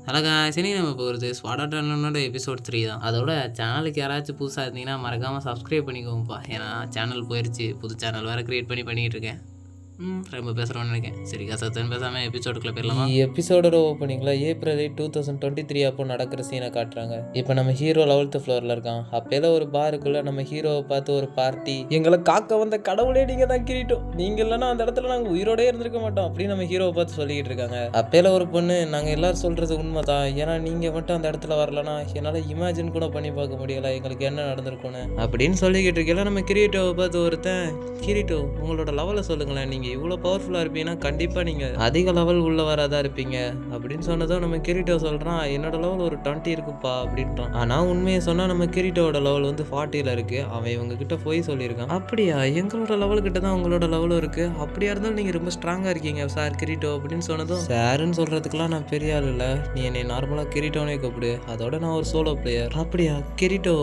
Hello guys, இன்னைக்கு நம்ம போகிறது ஸ்வாட் ஆர்ட் ஆன்லைனோட எபிசோட் 3 தான். அதோட சேனலுக்கு யாராச்சும் புதுசாக இருந்தீங்கன்னா மறக்காமல் சப்ஸ்கிரைப் பண்ணிக்கோங்கப்பா. ஏன்னா சேனல் போயிடுச்சு, புது சேனல் வேறு க்ரியேட் பண்ணிகிட்டு இருக்கேன். ரொம்ப பேசுகிறோன்னு நினைக்கிறேன். சரி கசத்தன்னு பேசாமல் எபிசோடுக்குள்ளே போயிடலாமா? எபிசோடோட ஓப்பனிங்கில் April 8, 2023 அப்போ நடக்கிற சீனை காட்டுறாங்க. இப்போ நம்ம ஹீரோ 11th ஃப்ளோரில் இருக்கான். அப்போல ஒரு பாருக்குள்ளே நம்ம ஹீரோவை பார்த்து ஒரு பார்ட்டி, எங்களை காக்க வந்த கடவுளே நீங்கள் தான் கிரீட்டோ, நீங்கள் இல்லைன்னா அந்த இடத்துல நாங்கள் உயிரோடே இருந்திருக்க மாட்டோம் அப்படின்னு நம்ம ஹீரோவை பார்த்து சொல்லிக்கிட்டு இருக்காங்க. அப்போல ஒரு பொண்ணு, நாங்கள் எல்லாரும் சொல்கிறது உண்மை தான், ஏன்னா நீங்கள் மட்டும் அந்த இடத்துல வரலன்னா என்னால் இமேஜின் கூட பண்ணி பார்க்க முடியலை எங்களுக்கு என்ன நடந்திருக்குன்னு அப்படின்னு சொல்லிக்கிட்டு இருக்கல. நம்ம கிரீட்டோவை பார்த்து ஒருத்தன், கிரீட்டோ உங்களோட லெவலை சொல்லுங்களேன், நீங்கள் இவ்வளோ பவர்ஃபுல்லாக இருப்பீங்கன்னா கண்டிப்பாக நீங்கள் அதிக லெவல் உள்ள வரதா இருப்பீங்க அப்படின்னு சொன்னதும் நம்ம கிரீட்டோ சொல்கிறான், என்னோட லெவல் ஒரு 20 இருக்குப்பா அப்படின்றான். ஆனால் உண்மையை சொன்னால் நம்ம கிரீட்டோட லெவல் வந்து 40 இருக்குது. அவன் இவங்க கிட்ட போய் சொல்லியிருக்கான். அப்படியா, எங்களோட லெவல்கிட்ட தான் உங்களோட லெவலும் இருக்குது, அப்படியா இருந்தாலும் நீங்கள் ரொம்ப ஸ்ட்ராங்காக இருக்கீங்க சார் கிரீட்டோ அப்படின்னு சொன்னதும், சாருன்னு சொல்கிறதுக்கெலாம் நான் பெரிய ஆள் இல்லை, நீ என்னை நார்மலாக கிரீட்டோனே கூப்பிடு, அதோட நான் ஒரு சோலோ பிளேயர். அப்படியா கிரீட்டோ,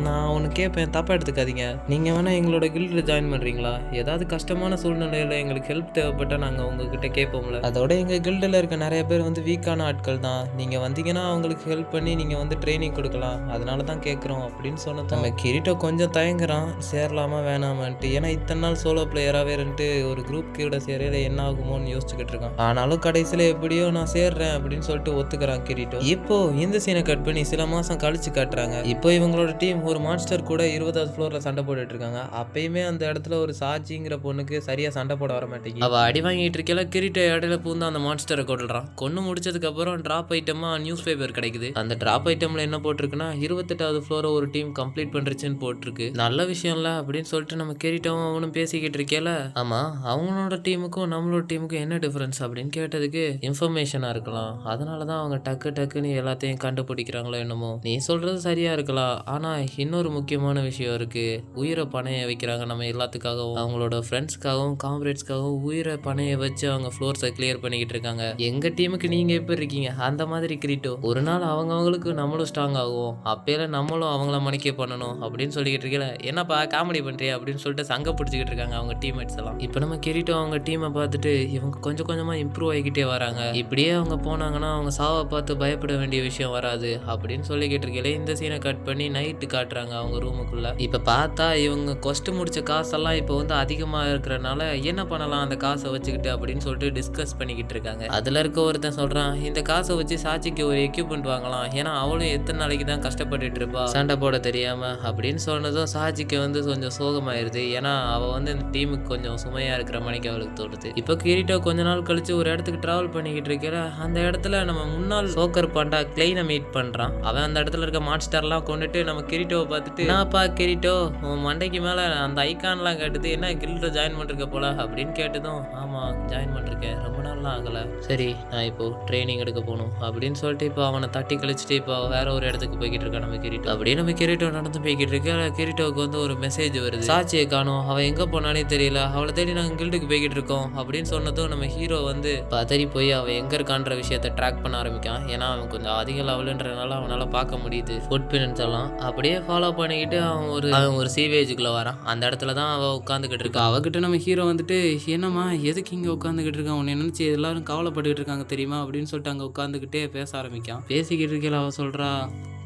நான் ஒன்று கேட்பேன், தப்பாக எடுத்துக்காதீங்க, நீங்கள் வேணால் எங்களோட கில்டில் ஜாயின் பண்ணுறீங்களா? ஏதாவது கஷ்டமான சூழ்நிலையில் எங்களுக்கு ஹெல்ப் தேவைப்பட்டால் நாங்கள் உங்ககிட்ட கேட்போம்ல. அதோட எங்கள் கில்டில் இருக்க நிறைய பேர் வந்து வீக்கான ஆட்கள் தான், நீங்கள் வந்தீங்கன்னா அவங்களுக்கு ஹெல்ப் பண்ணி நீங்கள் வந்து ட்ரைனிங் கொடுக்கலாம், அதனால தான் கேட்குறோம் அப்படின்னு சொன்னது. நம்ம கிரீட்டோ கொஞ்சம் தயங்குறான், சேரலாமா வேணாமான்ட்டு. ஏன்னா இத்தனை நாள் சோலோ பிளேயராகவே இருந்துட்டு ஒரு குரூப் கூட சேரையில் என்ன ஆகுமோன்னு யோசிச்சுக்கிட்டு இருக்கான். ஆனாலும் கடைசியில் எப்படியோ நான் சேர்றேன் அப்படின்னு சொல்லிட்டு ஒத்துக்கிறான் கிரீட்டோ. இப்போ இந்த சீனை கட் பண்ணி சில மாதம் கழிச்சு காட்டுறாங்க. இப்போ இவங்களோட டீம் ஒரு மான்ஸ்டர் கூட 20th ஃப்ளோரில் சண்டை போட்டுட்டு இருக்காங்க. அப்பயுமே அந்த இடத்துல ஒரு சாட்சிங்கிற பொண்ணுக்கு சரியா சண்டை போட வர மாட்டேங்குது. அவள் அடி வாங்கிட்டு இருக்கல, கிரீட்டோ இடையில பூந்து அந்த மான்ஸ்டரை கொண்டுறான். கொண்டு முடிச்சதுக்கு அப்புறம் டிராப் ஐட்டமா நியூஸ் பேப்பர் கிடைக்குது. அந்த டிராப் ஐட்டம்ல என்ன போட்டிருக்குன்னா 28th ஃப்ளோரை ஒரு டீம் கம்ப்ளீட் பண்றச்சுன்னு போட்டிருக்கு. நல்ல விஷயம்ல அப்படின்னு சொல்லிட்டு நம்ம கிரீட்டோவும் அவனும் பேசிக்கிட்டு இருக்கேல. ஆமா, அவங்களோட டீமுக்கும் நம்மளோட டீமுக்கும் என்ன டிஃபரன்ஸ் அப்படின்னு கேட்டதுக்கு, இன்ஃபர்மேஷனா இருக்கலாம், அதனாலதான் அவங்க டக்குன்னு எல்லாத்தையும் கண்டுபிடிக்கிறாங்களோ என்னமோ. நீ சொல்றது சரியா இருக்கலாம், ஆனா இன்னொரு முக்கியமான விஷயம் இருக்கு, உயிரை பணைய வைக்கிறாங்க நம்ம எல்லாத்துக்காகவும், அவங்களோட ஃப்ரெண்ட்ஸ்க்காகவும் காம்ரேட்ஸ்க்காகவும் உயிரை பணைய வச்சு அவங்க ஃப்ளோர்ஸை கிளியர் பண்ணிக்கிட்டு இருக்காங்க. எங்க டீமுக்கு நீங்க எப்படி இருக்கீங்க அந்த மாதிரி கிரீட்டோ, ஒரு நாள் அவங்களுக்கு நம்மளும் ஸ்ட்ராங் ஆகும், அப்பயில நம்மளும் அவங்கள மணிக்க பண்ணணும் அப்படின்னு சொல்லிக்கிட்டு இருக்கல. என்னப்பா காமெடி பண்றியா அப்படின்னு சொல்லிட்டு சங்க பிடிச்சிக்கிட்டு இருக்காங்க அவங்க டீம்மேட்ஸ் எல்லாம். இப்போ நம்ம கிரீட்டோ அவங்க டீமை பார்த்துட்டு இவங்க கொஞ்சம் கொஞ்சமா இம்ப்ரூவ் ஆகிக்கிட்டே வராங்க, இப்படியே அவங்க போனாங்கன்னா அவங்க சாவை பார்த்து பயப்பட வேண்டிய விஷயம் வராது அப்படின்னு சொல்லிக்கிட்டு இருக்கல. இந்த சீனை கட் பண்ணி நைட்டு காட்டுறாங்க அவங்க ரூமுக்குள்ள. இப்ப பார்த்தா இவங்க கொஸ்ட் முடிச்ச காசெல்லாம் இப்போ வந்து அதிகமா இருக்கிறனால என்ன பண்ணலாம் அந்த காசை வச்சுக்கிட்டு அப்படின்னு சொல்லிட்டு டிஸ்கஸ் பண்ணிக்கிட்டு இருக்காங்க. அதுல இருக்க ஒருத்தன் சொல்றான், இந்த காசை வச்சு சாட்சிக்கு ஒரு எக்யூப்மெண்ட் வாங்கலாம், ஏன்னா அவளும் எத்தனை நாளைக்கு தான் கஷ்டப்பட்டுட்டு இருப்பா சண்டை போட தெரியாம அப்படின்னு சொன்னதும் சாட்சிக்கு வந்து கொஞ்சம் சோகமாயிருது. ஏன்னா அவ வந்து இந்த டீமுக்கு கொஞ்சம் சுமையா இருக்கிற மணிக்கு அவளுக்கு தோணுது. இப்போ கிரீட்டோ கொஞ்ச நாள் கழிச்சு ஒரு இடத்துக்கு டிராவல் பண்ணிக்கிட்டு இருக்கிற அந்த இடத்துல நம்ம முன்னாள் சோக்கர் பாண்டா கிளைனை மீட் பண்றான். அவன் அந்த இடத்துல இருக்க மான்ஸ்டர்லாம் கொண்டுட்டு நம்ம கிரீட்டோவை பார்த்துட்டு, என்னப்பா கிரீட்டோ உன் மண்டைக்கு மேல அந்த ஐக்கான்லாம் கேட்டது, என்ன கில்ட்ல ஜாயின் பண்ணிருக்க போல அப்படின்னு கேட்டதும், ஆமா ஜாயின் பண்ணிருக்கேன், ரொம்ப நாள்லாம் ஆகல, சரி நான் இப்போ ட்ரைனிங் எடுக்க போகணும் அப்படின்னு சொல்லிட்டு இப்போ அவனை தட்டி கழிச்சுட்டு இப்போ வேற ஒரு இடத்துக்கு போய்கிட்டு இருக்கான் நம்ம கிரீட்டோ. அப்படியே நம்ம கிரீட்டோ நடந்து போய்கிட்டு இருக்க, கிரீட்டோவுக்கு வந்து ஒரு மெசேஜ் வருது, சாட்சியை காணும், அவன் எங்க போனானே தெரியல, அவளை தேடி நாங்கள் கில்டுக்கு போய்கிட்டு இருக்கோம் அப்படின்னு சொன்னதும் நம்ம ஹீரோ வந்து பதறி போய் அவன் எங்க இருக்கான்ற விஷயத்த ட்ராக் பண்ண ஆரம்பிக்கான். ஏன்னா அவன் கொஞ்சம் அதிக லெவலுன்றனால அவனால பார்க்க முடியுது ஃபுட் பிரிண்ட்ஸ் எல்லாம். அப்படியே ஃபாலோ பண்ணிக்கிட்டு அவன் ஒரு சீவேஜுக்குள்ள வரான். அந்த இடத்துல தான் அவள் உட்காந்துக்கிட்டு இருக்கா. அவகிட்ட நம்ம ஹீரோ வந்துட்டு, என்னம்மா எதுக்கு இங்கே உட்காந்துக்கிட்டு இருக்கான், உன்னை நினச்சி எல்லாரும் கவலைப்பட்டுக்கிட்டு இருக்காங்க தெரியுமா அப்படின்னு சொல்லிட்டு அங்கே உட்காந்துக்கிட்டே பேச ஆரம்பிக்கான். பேசிக்கிட்டு இருக்கையில அவள் சொல்கிறா,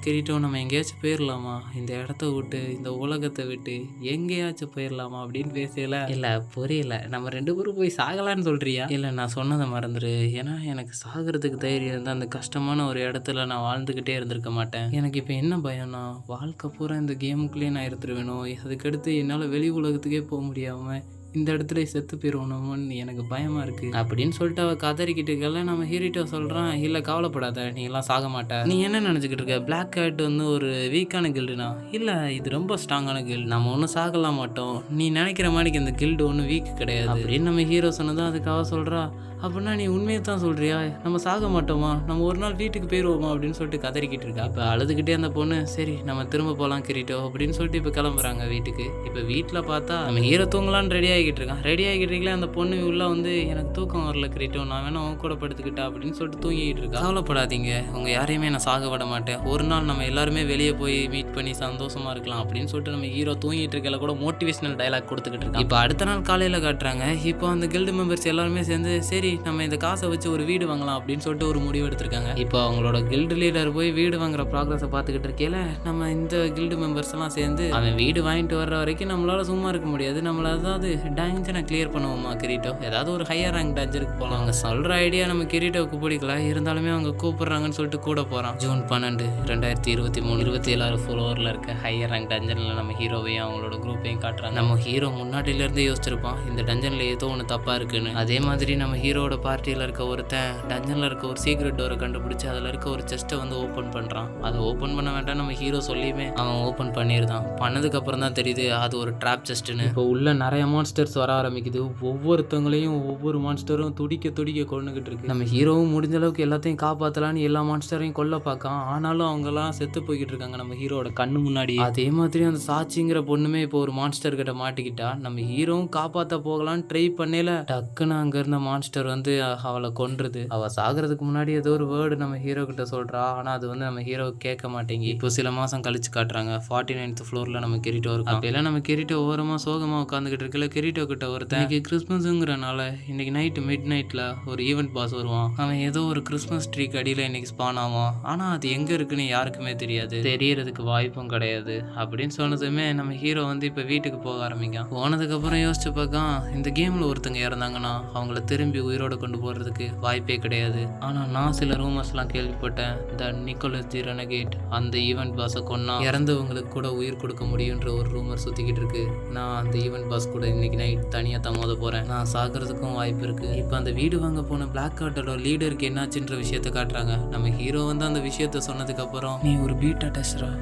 கிரீட்டோ நம்ம எங்கேயாச்சும் போயிடலாமா, இந்த இடத்த விட்டு இந்த உலகத்தை விட்டு எங்கேயாச்சும் போயிடலாமா அப்படின்னு பேசல. இல்லை புரியல, நம்ம 2 பேரும் போய் சாகலான்னு சொல்றியா? இல்லை நான் சொன்னதை மறந்துடு, ஏன்னா எனக்கு சாகிறதுக்கு தைரியம் இருந்தால் அந்த கஷ்டமான ஒரு இடத்துல நான் வாழ்ந்துக்கிட்டே இருந்திருக்க மாட்டேன். எனக்கு இப்போ என்ன பயம்னா, வாழ்க்கை பூரா இந்த கேமுக்குள்ளேயே நான் இருந்துருவேணும், அதுக்கடுத்து என்னால் வெளி உலகத்துக்கே போக முடியாமல் இந்த இடத்துல செத்து போயிடுவோன்னு எனக்கு பயமா இருக்கு அப்படின்னு சொல்லிட்டு அவ கதறிக்கிட்டு இருக்கல. நம்ம ஹீரோட்ட சொல்றான், இல்ல கவலைப்படாத, நீ எல்லாம் சாக மாட்ட, நீ என்ன நினைச்சுக்கிட்டு இருக்க, பிளாக் கேட் வந்து ஒரு வீக்கான கில்டுனா, இல்ல இது ரொம்ப ஸ்ட்ராங்கான கில்டு, நம்ம ஒன்றும் சாகலாம் மாட்டோம், நீ நினைக்கிற மாதிரி இந்த கில்டு ஒன்றும் வீக் கிடையாது அப்படின்னு நம்ம ஹீரோ சொன்னதான் அதுக்கு அவ சொல்றா, அப்படின்னா நீ உண்மையை தான் சொல்றியா, நம்ம சாக மாட்டோமா, நம்ம ஒரு நாள் வீட்டுக்கு போயிடுவோமா அப்படின்னு சொல்லிட்டு கதறிக்கிட்டு இருக்கா. இப்போ அழுதுகிட்டே அந்த பொண்ணு, சரி நம்ம திரும்ப போகலாம் கிரீட்டோ அப்படின்னு சொல்லிட்டு இப்போ கிளம்புறாங்க வீட்டுக்கு. இப்போ வீட்டில் பார்த்தா நம்ம ஹீரோ தூங்கலான்னு ரெடி ஆகிட்டு இருக்கீங்களே, அந்த பொண்ணு உள்ள வந்து எனக்கு தூக்கம் வரல கிரீட்டோ, நான் வேணா உன் கூட படுத்துக்கிட்டா அப்படின்னு சொல்லிட்டு தூங்கிட்டு இருக்கா. கவலைப்படாதீங்க, உங்க யாரையுமே நான் சாக விட மாட்டேன், ஒரு நாள் நம்ம எல்லாருமே வெளியே போய் மீட் பண்ணி சந்தோஷமா இருக்கலாம் அப்படின்னு சொல்லிட்டு நம்ம ஹீரோ தூங்கிட்டு இருக்கல கூட மோட்டிவேஷனல் டைலாக் கொடுத்துக்கிட்டு இருக்கா. இப்போ அடுத்த நாள் காலையில் காட்டுறாங்க. இப்போ அந்த கில்டு மெம்பர்ஸ் எல்லாருமே சேர்ந்து, சரி சரி நம்ம இந்த காசை வச்சு ஒரு வீடு வாங்கலாம் அப்படின்னு சொல்லிட்டு ஒரு முடிவு எடுத்திருக்காங்க. இப்போ அவங்களோட கில்டு லீடர் போய் வீடு வாங்குற ப்ராக்ரஸை பார்த்துக்கிட்டு இருக்கையில நம்ம இந்த கில்டு மெம்பர்ஸ் எல்லாம் சேர்ந்து அவன் வீடு வாங்கிட்டு வர்ற வரைக்கும் நம்மளால சும்மா இருக்க முடியாது, நம்மள ஏதாவது டேஞ்சனை கிளியர் பண்ணுவோமா கிரீட்டோ, ஏதாவது ஒரு ஹையர் ரேங்க் டேஞ்சருக்கு போகலாம். அவங்க சொல்ற ஐடியா நம்ம கிரீட்டோவுக்கு பிடிக்கல, இருந்தாலுமே அவங்க கூப்பிடுறாங்கன்னு சொல்லிட்டு கூட போறான். ஜூன் 12, 2023 27 ஃப்ளோரில் இருக்க ஹையர் ரேங்க் டஞ்சனில் நம்ம ஹீரோவையும் அவங்களோட குரூப்பையும் காட்டுறாங்க. நம்ம ஹீரோ முன்னாடியிலேருந்தே யோசிச்சிருப்பான் இந்த டஞ்சனில் ஏதோ ஒன்று தப்பாக இருக்குன்னு. அதே மாதிரி நம்ம ஹீரோட பார்ட்டியில் இருக்க ஒருத்தன் டஞ்சனில் இருக்க ஒரு சீக்ரெட் டோரை கண்டுபிடிச்சி அதில் இருக்க ஒரு செஸ்ட்டை வந்து ஓப்பன் பண்ணுறான். அதை ஓப்பன் பண்ண வேண்டாம் நம்ம ஹீரோ சொல்லியுமே அவன் ஓப்பன் பண்ணியிருந்தான். பண்ணதுக்கு அப்புறம் தான் தெரியுது அது ஒரு ட்ராப் செஸ்ட்டுன்னு. இப்போ உள்ள நிறைய மான்ஸ்டர்ஸ் வர ஆரம்பிக்குது. ஒவ்வொருத்தவங்களையும் ஒவ்வொரு மான்ஸ்டரும் துடிக்க துடிக்க கொண்டுகிட்டு இருக்கு. நம்ம ஹீரோவும் முடிஞ்ச அளவுக்கு எல்லாத்தையும் காப்பாற்றலான்னு எல்லா மான்ஸ்டரையும் கொல்ல பார்க்கான். ஆனாலும் அவங்கெல்லாம் செத்து போய்கிட்டு இருக்காங்க நம்ம ஹீரோட கண்ணு முன்னாடி. அதே மாதிரி அந்த சாட்சிங்கிற பொண்ணுமே இப்போ ஒரு மான்ஸ்டர் கிட்ட மாட்டிக்கிட்டா. நம்ம ஹீரோவும் காப்பாற்ற போகலான்னு ட்ரை பண்ணல, டக்குன்னு அங்க இருந்த மான்ஸ்டர் வந்து அவளை கொன்றுது. அவ சாகிறதுக்கு முன்னாடி ஏதோ ஒரு வேர்டு நம்ம ஹீரோ கிட்ட சொல்றா, ஆனா அது வந்து நம்ம ஹீரோ கேட்க மாட்டேங்கி. இப்போ சில மாசம் கழிச்சு காட்டுறாங்க 49th ஃப்ளோர்ல நம்ம கிரீட்டோ இருக்கோம். அப்பெல்லாம் நம்ம கிரீட்டோ ஓரமா சோகமா உட்காந்துக்கிட்டு இருக்கல, கிரீட்டோ கிட்ட ஒருத்தன் இன்னைக்கு கிறிஸ்மஸ்ங்கிறனால இன்னைக்கு நைட்டு மிட் நைட்ல ஒரு ஈவெண்ட் பாஸ் வருவான். அவன் ஏதோ ஒரு கிறிஸ்மஸ் ட்ரீ அடியில இன்னைக்கு ஸ்பான் ஆவான். ஆனா அது எங்க இருக்குன்னு யாருக்குமே தெரியாது, தெரியறதுக்கு வாய்ப்பும் கிடையாது அப்படின்னு சொன்னதுமே நம்ம ஹீரோ வந்து இப்ப வீட்டுக்கு போக ஆரம்பிக்கான். போனதுக்கு அப்புறம் யோசிச்சு பார்க்க இந்த கேம்ல ஒருத்தங்க இறந்தாங்கன்னா அவங்கள திரும்பி உயிரோட கொண்டு போறதுக்கு வாய்ப்பே கிடையாது. ஆனா நான் சில ரூமர்ஸ் எல்லாம் கேள்விப்பட்டேன், த நிக்கோலஸ் தி ரெனகேட் அந்த ஈவெண்ட் பாஸை கொன்னா இறந்தவங்களுக்கு கூட உயிர் கொடுக்க முடியுன்ற ஒரு ரூமர் சுத்திக்கிட்டு இருக்கு. நான் அந்த ஈவெண்ட் பாஸ் கூட இன்னைக்கு நைட் தனியா தான் மோத போறேன், நான் சாகிறதுக்கும் வாய்ப்பு இருக்கு. இப்ப அந்த வீடு வாங்க போன பிளாக் கார்டோட லீடருக்கு என்னாச்சுன்ற விஷயத்த காட்டுறாங்க. நம்ம ஹீரோ வந்து அந்த விஷயத்த சொன்னதுக்கு அப்புறம், நீ ஒரு பீட்டா டெஸ்டரா,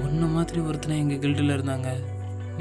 ஒன்ன மாதிரி ஒருத்தனை எங்க கில்டுல இருந்தாங்க,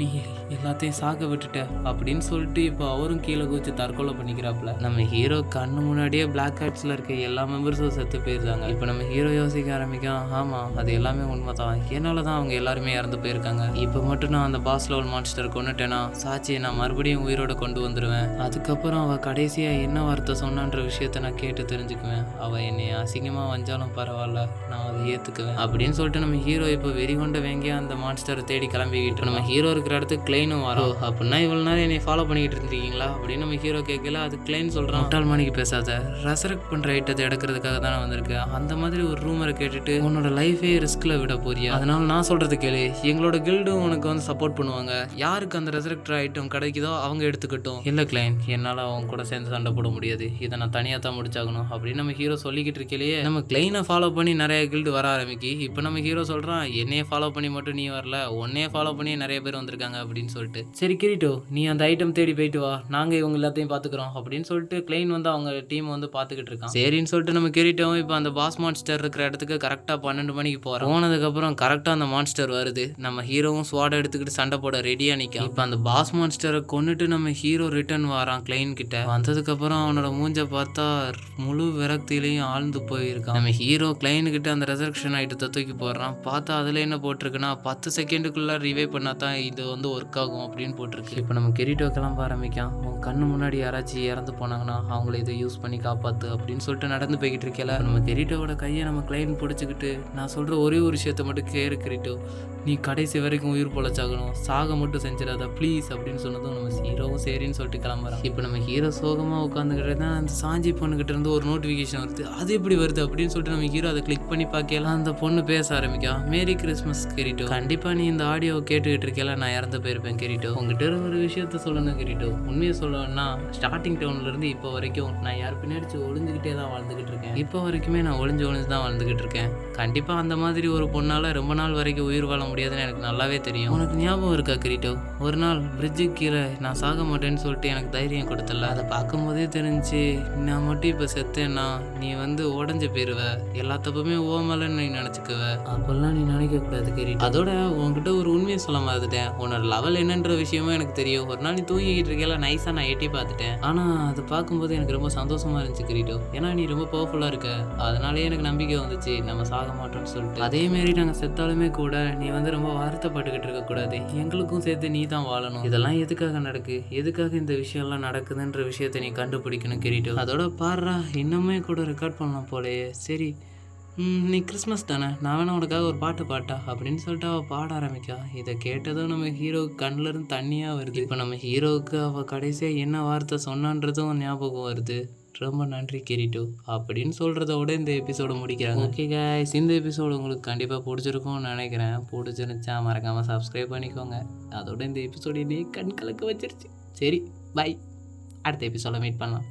நீ எல்லாத்தையும் சாக விட்டுட்ட அப்படின்னு சொல்லிட்டு இப்போ அவரும் கீழே குதிச்சு தற்கொலை பண்ணிக்கிறாப்புல. நம்ம ஹீரோ கண்ணு முன்னாடியே பிளாக் ஹேட்ஸில் இருக்க எல்லா மெம்பர்ஸும் செத்து போயிருந்தாங்க. இப்போ நம்ம ஹீரோ யோசிக்க ஆரம்பிக்கும், ஆமாம் அது எல்லாமே உண்மை தான், என்னால் தான் அவங்க எல்லாருமே இறந்து போயிருக்காங்க. இப்போ மட்டும் நான் அந்த பாஸ் லெவல் மான்ஸ்டர் கொண்டுட்டேன்னா சாட்சியை நான் மறுபடியும் உயிரோட கொண்டு வந்துடுவேன். அதுக்கப்புறம் அவள் கடைசியாக என்ன வார்த்தை சொன்னான்ற விஷயத்த நான் கேட்டு தெரிஞ்சுக்குவேன். அவள் என்னை அசிங்கமாக வந்தாலும் பரவாயில்ல, நான் அதை ஏற்றுக்குவேன் அப்படின்னு சொல்லிட்டு நம்ம ஹீரோ இப்போ வெறி கொண்ட வேங்கிய அந்த மான்ஸ்டரை தேடி கிளம்பிக்கிட்டு நம்ம ஹீரோ இருக்கிற இடத்துக்கு கிளைனும் வரும். அப்படின்னா இவ்வளவு நேரம் என்னை ஃபாலோ பண்ணிக்கிட்டு இருந்தீங்களா அப்படின்னு நம்ம ஹீரோ கேட்கல. அது கிளைன் சொல்றான், முட்டாள் மணிக்கு பேசாத, ரெசரக்ட் பண்ற ஐட்டத்தை எடுக்கிறதுக்காக தானே வந்திருக்கேன். அந்த மாதிரி ஒரு ரூமரை கேட்டுட்டு உன்னோட லைஃபே ரிஸ்க்ல விட போறியா? அதனால நான் சொல்றது கேளு, எங்களோட கில்டும் உனக்கு வந்து சப்போர்ட் பண்ணுவாங்க, யாருக்கு அந்த ரெசரக்டர் ஐட்டம் கிடைக்குதோ அவங்க எடுத்துக்கிட்டோம். இல்ல கிளைன், என்னால அவங்க கூட சேர்ந்து சண்டை போட முடியாது, இதை நான் தனியா தான் முடிச்சாகணும் அப்படின்னு நம்ம ஹீரோ சொல்லிக்கிட்டு இருக்கலையே நம்ம கிளைனை ஃபாலோ பண்ணி நிறைய கில்டு வர ஆரம்பிக்கி. இப்போ நம்ம ஹீரோ சொல்றான், என்னையே ஃபாலோ பண்ணி மட்டும் நீ வரல, உன்னையே ஃபாலோ பண்ணி நிறைய பேர் வந்திருக்காங்க அப்படின்னு சொல்லிட்டு. சரி கிரீட்டோ, நீ அந்த ஐட்டம் தேடி போயிட்டு வா, நாங்க இவங்க எல்லாத்தையும் பாத்துக்கிறோம் அப்படின்னு சொல்லிட்டு கிளைன் வந்து அவங்க டீம் வந்து பாத்துக்கிட்டு இருக்கான். சரின்னு சொல்லிட்டு நம்ம கிரீட்டோவும் இப்போ அந்த பாஸ் மான்ஸ்டர் இருக்கிற இடத்துக்கு கரெக்டா 12 மணிக்கு போறோம். போனதுக்கு அப்புறம் கரெக்டா அந்த மான்ஸ்டர் வருது. நம்ம ஹீரோவும் ஸ்வாட் எடுத்துக்கிட்டு சண்டை போட ரெடியா நிற்கும். இப்போ அந்த பாஸ் மான்ஸ்டரை கொண்டுட்டு நம்ம ஹீரோ ரிட்டர்ன் வரான் கிளைன் கிட்ட. வந்ததுக்கு அப்புறம் அவனோட மூஞ்ச பார்த்தா முழு விரக்தியிலையும் ஆழ்ந்து போயிருக்கான். நம்ம ஹீரோ கிளைன் கிட்ட அந்த ரெசரக்ஷன் ஐட்டத்தை தூக்கி போடுறான். பார்த்தா அதுல என்ன போட்டிருக்குன்னா 10 செகண்டுக்குள்ள ரிவைவ் பண்ணாதான் இது வந்து ஒர்க் ஆகும் அப்படின்னு போட்டிருக்கு. இப்போ நம்ம கிரீட்டோ கிளம்ப ஆரம்பிக்கான். உன் கண்ணு முன்னாடி யாராச்சும் இறந்து போனாங்கன்னா அவங்கள இதை யூஸ் பண்ணி காப்பாத்து அப்படின்னு சொல்லிட்டு நடந்து போய்கிட்டு இருக்கல. நம்ம கிரீட்டோட கையை நம்ம கிளைன் பிடிச்சிக்கிட்டு, நான் சொல்ற ஒரே ஒரு விஷயத்த மட்டும் கேரு கிரீட்டோ, நீ கடைசி வரைக்கும் உயிர் பொழைச்சாகணும், சாக மட்டும் செஞ்சிடாத ப்ளீஸ் அப்படின்னு சொன்னதும் நம்ம ஹீரோவும் சரின்னு சொல்லிட்டு கிளம்புறான். இப்போ நம்ம ஹீரோ சோகமா உட்காந்துக்கிட்டு தான் அந்த சாஞ்சி பொண்ணுகிட்ட இருந்து ஒரு நோட்டிஃபிகேஷன் வருது. அது எப்படி வருது அப்படின்னு சொல்லிட்டு நம்ம ஹீரோ அதை கிளிக் பண்ணி பார்க்கலாம். அந்த பொண்ணு பேச ஆரம்பிக்கா, மேரி கிறிஸ்மஸ் கிரீட்டோ, கண்டிப்பா நீ இந்த ஆடியோ கேட்டுக்கிட்டு இருக்கல, நான் இறந்து போயிருப்பேன் கிரீட்டோ, உங்ககிட்ட ஒரு விஷயத்த சொல்லணும் கிரீட்டோ. உண்மையை சொல்லணும்னா ஸ்டார்டிங் டவுன்ல இருந்து இப்போ வரைக்கும் நான் யார் பின்னாடி ஒளிஞ்சுக்கிட்டே தான் வாழ்ந்துகிட்டு இருக்கேன். இப்போ வரைக்குமே நான் ஒளிஞ்சு தான் வாழ்ந்துகிட்டு இருக்கேன். கண்டிப்பா அந்த மாதிரி ஒரு பொண்ணால ரொம்ப நாள் வரைக்கும் உயிர் வாழ முடியாதுன்னு எனக்கு நல்லாவே தெரியும். உனக்கு ஞாபகம் இருக்கா கிரீட்டோ, ஒரு நாள் பிரிட்ஜுக்கு கீழே நான் சாக மாட்டேன்னு சொல்லிட்டு எனக்கு தைரியம் கொடுத்தல, அதை பார்க்கும் போதே தெரிஞ்சு நான் மட்டும் இப்போ செத்தேன்னா நீ வந்து உடஞ்சு போயிருவ, எல்லா தப்புமே ஓமலன்னு நீ நினைச்சுக்குவ, அப்பெல்லாம் நீ நினைக்க கூடாது கிரீட்டோ. அதோட உன்கிட்ட ஒரு உண்மையை சொல்ல மறந்துட்டேன், உன்னோட லெவல் என்னன்ற விஷயமும் எனக்கு தெரியும். ஒரு நாள் நீ தூங்கிக்கிட்டு இருக்கல, நைஸா நான் எட்டி பார்த்துட்டேன். ஆனா அதை பார்க்கும்போது எனக்கு ரொம்ப சந்தோஷமா இருந்துச்சு கிரீட்டோ, ஏன்னா நீ ரொம்ப பவர்ஃபுல்லா இருக்க, அதனாலே எனக்கு நம்பிக்கை வந்துச்சு நம்ம சாக மாட்டோம்னு சொல்லிட்டு. அதே மாதிரி நாங்கள் செத்தாலுமே கூட நீ வந்து ரொம்ப வருத்தப்பட்டுக்கிட்டு இருக்க கூடாது, எங்களுக்கும் சேர்த்து நீ தான் வாழணும். இதெல்லாம் எதுக்காக நடக்கு, எதுக்காக இந்த விஷயம்லாம் நடக்குதுன்ற விஷயத்தை நீ கண்டுபிடிக்கணும் கிரீட்டோ. அதோட பாடுறா இன்னுமே கூட ரெக்கார்ட் பண்ணலாம் போலயே. சரி நீ கிறிஸ்மஸ் தானே, நான் வேணா உனக்காக ஒரு பாட்டு பாட்டா அப்படின்னு சொல்லிட்டு அவள் பாட ஆரம்பிக்கா. இதை கேட்டதும் நம்ம ஹீரோவுக்கு கண்ணில் இருந்து தண்ணியாக வருது. இப்போ நம்ம ஹீரோவுக்கு அவள் கடைசியாக என்ன வார்த்தை சொன்னான்றதும் ஞாபகம் வருது. ரொம்ப நன்றி கிரிட்டோ அப்படின்னு சொல்கிறத விட இந்த எபிசோடை முடிக்கிறாங்க. ஓகே guys, இந்த எபிசோடு உங்களுக்கு கண்டிப்பாக பிடிச்சிருக்கும்னு நினைக்கிறேன். பிடிச்சிருந்துச்சா மறக்காமல் சப்ஸ்கிரைப் பண்ணிக்கோங்க. அதோட இந்த எபிசோடு என்னையே கண் கலக்க வச்சிருச்சு. சரி, பை. அடுத்த எபிசோட மீட் பண்ணலாம்.